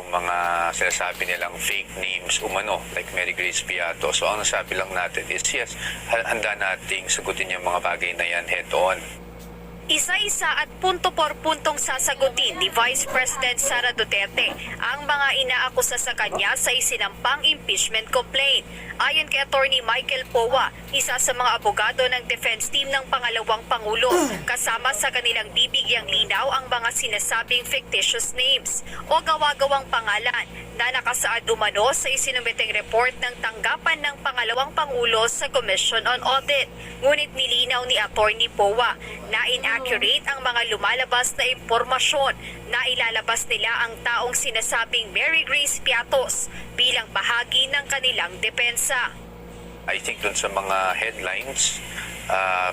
mga sinasabi nilang fake names umano like Mary Grace Piato. So ang nasabi lang natin is yes, handa nating sagutin yung mga bagay na yan head on. Isa-isa at punto por puntong sasagutin ni Vice President Sara Duterte ang mga inaakusa sa kanya sa isinampang impeachment complaint. Ayon kay Attorney Michael Powa, isa sa mga abogado ng defense team ng pangalawang Pangulo, kasama sa kanilang bibigyang linaw ang mga sinasabing fictitious names o gawa-gawang pangalan na nakasaad umano sa isinumiteng report ng tanggapan ng pangalawang Pangulo sa Commission on Audit. Ngunit nilinaw ni Attorney Powa na inaccurate ang mga lumalabas na impormasyon na ilalabas nila ang taong sinasabing Mary Grace Piatos bilang bahagi ng kanilang depensa. I think dun sa mga headlines,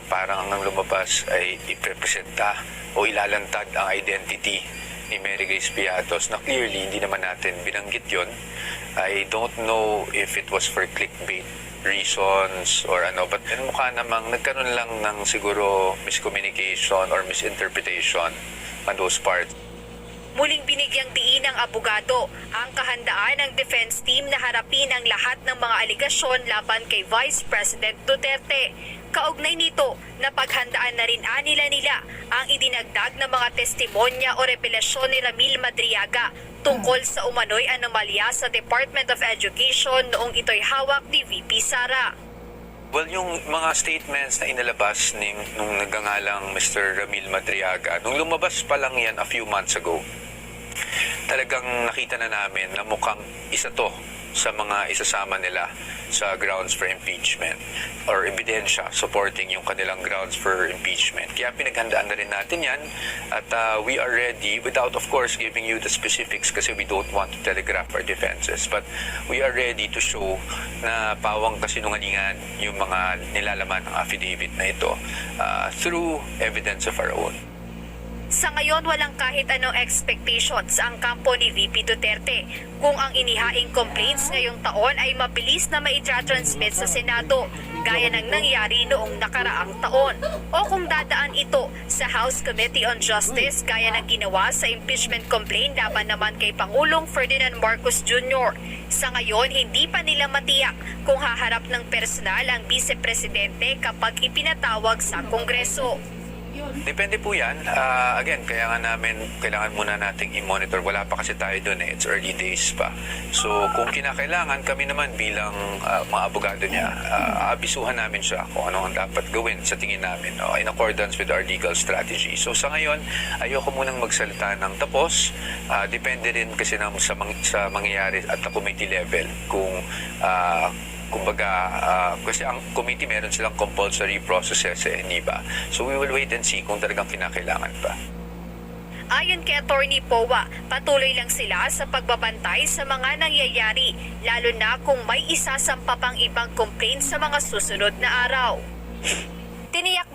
parang ang lumabas ay iprepresenta o ilalantad ang identity ni Mary Grace Piatos na clearly hindi naman natin binanggit yun. I don't know if it was for clickbait reasons or ano, but mukha namang nagkaroon lang ng siguro miscommunication or misinterpretation on those parts. Muling binigyang diin ng abogado ang kahandaan ng defense team na harapin ang lahat ng mga aligasyon laban kay Vice President Duterte. Kaugnay nito, napaghandaan na rin nila ang idinagdag na mga testimonya o revelasyon ni Ramil Madriaga tungkol sa umano'y anomalya sa Department of Education noong ito'y hawak ni VP Sara. Well, yung mga statements na inalabas nung nagangalang Mr. Ramil Madriaga, nung lumabas pa lang yan a few months ago, talagang nakita na namin na mukhang isa to sa mga isasama nila sa grounds for impeachment or ebidensya supporting yung kanilang grounds for impeachment. Kaya pinaghandaan na rin natin yan at we are ready without of course giving you the specifics kasi we don't want to telegraph our defenses, but we are ready to show na pawang kasinungalingan yung mga nilalaman ng affidavit na ito through evidence of our own. Sa ngayon, walang kahit anong expectations ang kampo ni VP Duterte kung ang inihaing complaints ngayong taon ay mabilis na maitransmit sa Senado gaya ng nangyari noong nakaraang taon o kung dadaan ito sa House Committee on Justice gaya ng ginawa sa impeachment complaint laban naman kay Pangulong Ferdinand Marcos Jr. Sa ngayon, hindi pa nila matiyak kung haharap ng personal ang Vice Presidente kapag ipinatawag sa Kongreso. Depende po yan. Again, kaya nga namin, kailangan muna nating i-monitor. Wala pa kasi tayo dun eh. It's early days pa. So, kung kinakailangan, kami naman bilang mga abogado niya, abisuhan namin siya kung ano ang dapat gawin sa tingin namin in accordance with our legal strategy. So, sa ngayon, ayoko munang magsalita ng tapos. Depende rin kasi sa mangyayari at the committee level kung kumbaga, kasi ang committee meron silang compulsory processes hindi ba? So we will wait and see kung talagang kinakailangan pa. Ayon kay Attorney Powa, patuloy lang sila sa pagbabantay sa mga nangyayari, lalo na kung may isasampa pang ibang complaint sa mga susunod na araw. Tiniyak